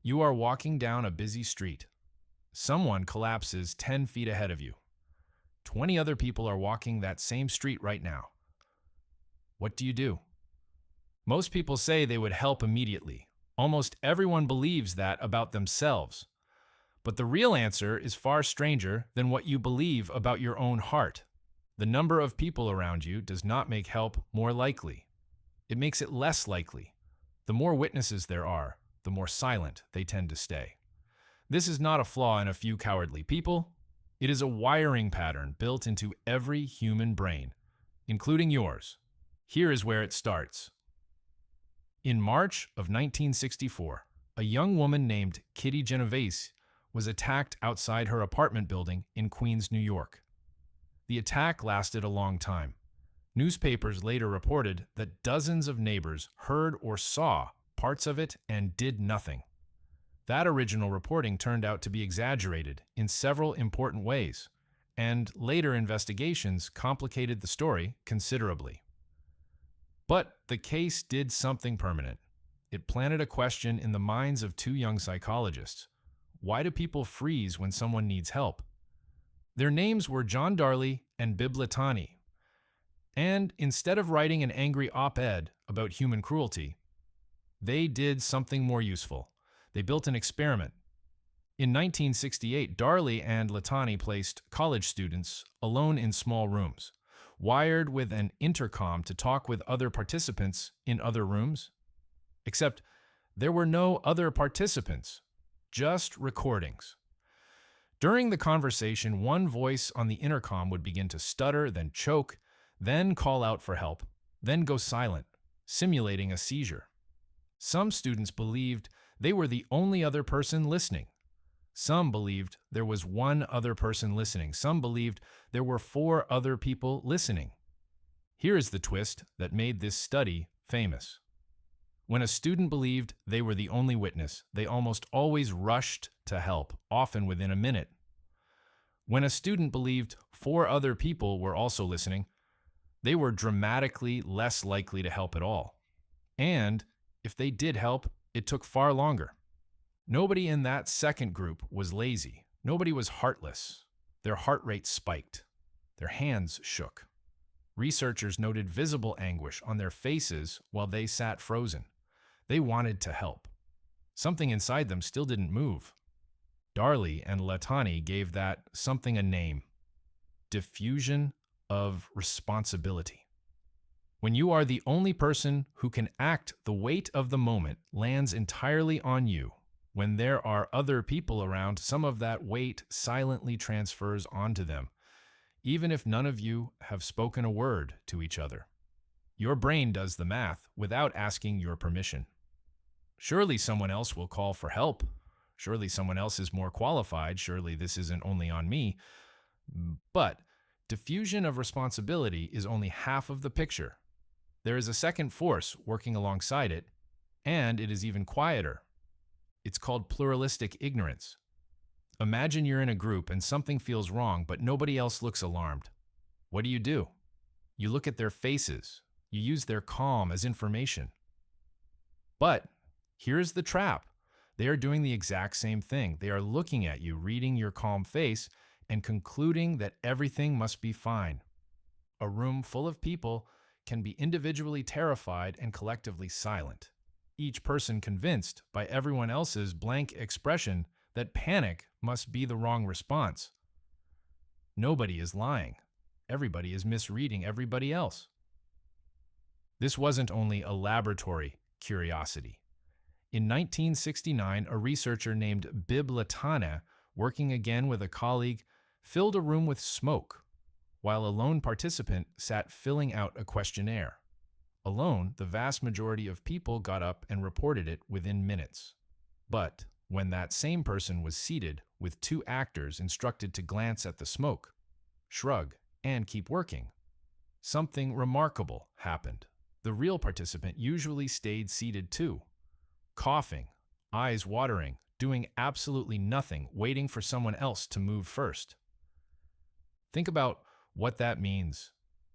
You are walking down a busy street. Someone collapses 10 feet ahead of you. 20 other people are walking that same street right now. What do you do? Most people say they would help immediately. Almost everyone believes that about themselves. But the real answer is far stranger than what you believe about your own heart. The number of people around you does not make help more likely. It makes it less likely. The more witnesses there are, the more silent they tend to stay. This is not a flaw in a few cowardly people. It is a wiring pattern built into every human brain, including yours. Here is where it starts. In March of 1964, a young woman named Kitty Genovese was attacked outside her apartment building in Queens, New York. The attack lasted a long time. Newspapers later reported that dozens of neighbors heard or saw parts of it and did nothing. That original reporting turned out to be exaggerated in several important ways, and later investigations complicated the story considerably. But the case did something permanent. It planted a question in the minds of two young psychologists. Why do people freeze when someone needs help? Their names were John Darley and Latane. And instead of writing an angry op-ed about human cruelty, they did something more useful. They built an experiment. In 1968, Darley and Latane placed college students alone in small rooms, wired with an intercom to talk with other participants in other rooms. Except there were no other participants, just recordings. During the conversation, one voice on the intercom would begin to stutter, then choke, then call out for help, then go silent, simulating a seizure. Some students believed they were the only other person listening. Some believed there was one other person listening. Some believed there were 4 other people listening. Here is the twist that made this study famous. When a student believed they were the only witness, they almost always rushed to help, often within a minute. When a student believed 4 other people were also listening, they were dramatically less likely to help at all. And if they did help, it took far longer. Nobody in that second group was lazy. Nobody was heartless. Their heart rate spiked. Their hands shook. Researchers noted visible anguish on their faces while they sat frozen. They wanted to help. Something inside them still didn't move. Darley and Latane gave that something a name: diffusion of responsibility. When you are the only person who can act, the weight of the moment lands entirely on you. When there are other people around, some of that weight silently transfers onto them, even if none of you have spoken a word to each other. Your brain does the math without asking your permission. Surely someone else will call for help. Surely someone else is more qualified. Surely this isn't only on me. But diffusion of responsibility is only half of the picture. There is a second force working alongside it, and it is even quieter. It's called pluralistic ignorance. Imagine you're in a group and something feels wrong, but nobody else looks alarmed. What do? You look at their faces. You use their calm as information. But here's the trap. They are doing the exact same thing. They are looking at you, reading your calm face, and concluding that everything must be fine. A room full of people can be individually terrified and collectively silent, each person convinced by everyone else's blank expression that panic must be the wrong response. Nobody is lying. Everybody is misreading everybody else. This wasn't only a laboratory curiosity. In 1969, a researcher named Latane, working again with a colleague, filled a room with smoke, while a lone participant sat filling out a questionnaire. Alone, the vast majority of people got up and reported it within minutes. But when that same person was seated with 2 actors instructed to glance at the smoke, shrug, and keep working, something remarkable happened. The real participant usually stayed seated too, coughing, eyes watering, doing absolutely nothing, waiting for someone else to move first. Think about what that means.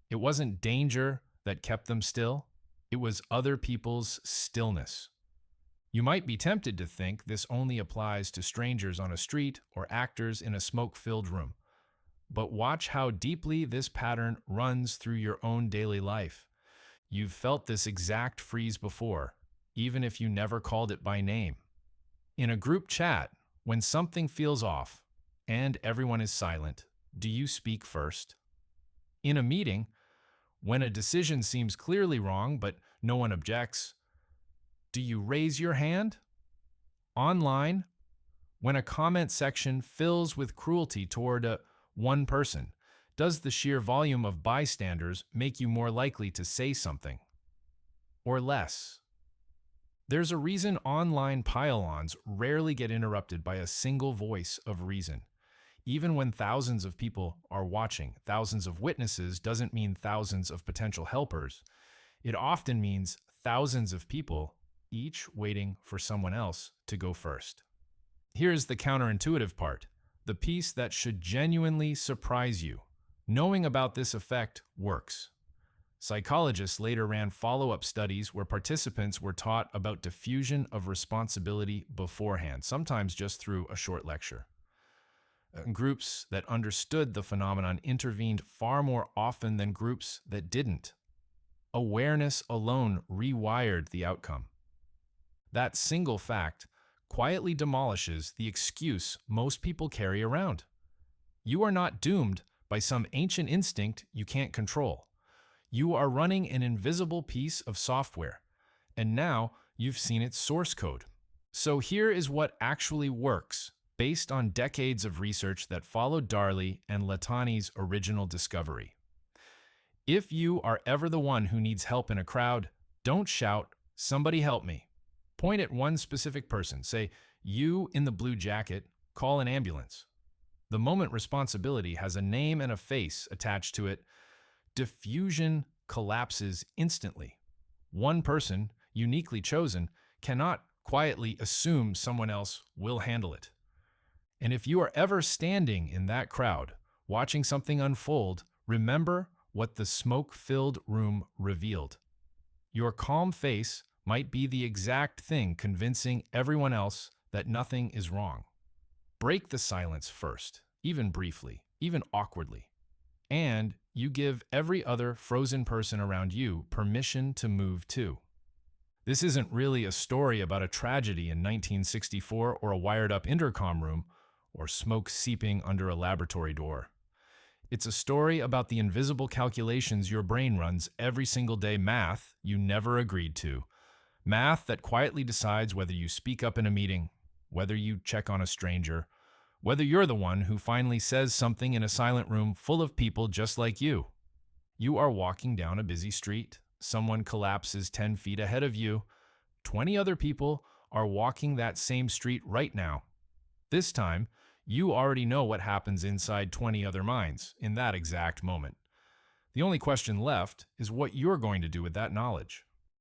It wasn't danger that kept them still. It was other people's stillness. You might be tempted to think this only applies to strangers on a street or actors in a smoke-filled room. But watch how deeply this pattern runs through your own daily life. You've felt this exact freeze before, even if you never called it by name. In a group chat, when something feels off and everyone is silent, do you speak first? In a meeting, when a decision seems clearly wrong but no one objects, do you raise your hand? Online, when a comment section fills with cruelty toward one person, does the sheer volume of bystanders make you more likely to say something? Or less? There's a reason online pile-ons rarely get interrupted by a single voice of reason. Even when thousands of people are watching, thousands of witnesses doesn't mean thousands of potential helpers. It often means thousands of people, each waiting for someone else to go first. Here's the counterintuitive part, the piece that should genuinely surprise you. Knowing about this effect works. Psychologists later ran follow-up studies where participants were taught about diffusion of responsibility beforehand, sometimes just through a short lecture. Groups that understood the phenomenon intervened far more often than groups that didn't. Awareness alone rewired the outcome. That single fact quietly demolishes the excuse most people carry around. You are not doomed by some ancient instinct you can't control. You are running an invisible piece of software, and now you've seen its source code. So here is what actually works, based on decades of research that followed Darley and Latane's original discovery. If you are ever the one who needs help in a crowd, don't shout, "Somebody help me." Point at one specific person. Say, "You in the blue jacket, call an ambulance." The moment responsibility has a name and a face attached to it, diffusion collapses instantly. One person, uniquely chosen, cannot quietly assume someone else will handle it. And if you are ever standing in that crowd, watching something unfold, remember what the smoke-filled room revealed. Your calm face might be the exact thing convincing everyone else that nothing is wrong. Break the silence first, even briefly, even awkwardly. And you give every other frozen person around you permission to move too. This isn't really a story about a tragedy in 1964 or a wired-up intercom room or smoke seeping under a laboratory door. It's a story about the invisible calculations your brain runs every single day, math you never agreed to. Math that quietly decides whether you speak up in a meeting, whether you check on a stranger, whether you're the one who finally says something in a silent room full of people just like you. You are walking down a busy street. Someone collapses 10 feet ahead of you. 20 other people are walking that same street right now. This time, you already know what happens inside 20 other minds in that exact moment. The only question left is what you're going to do with that knowledge.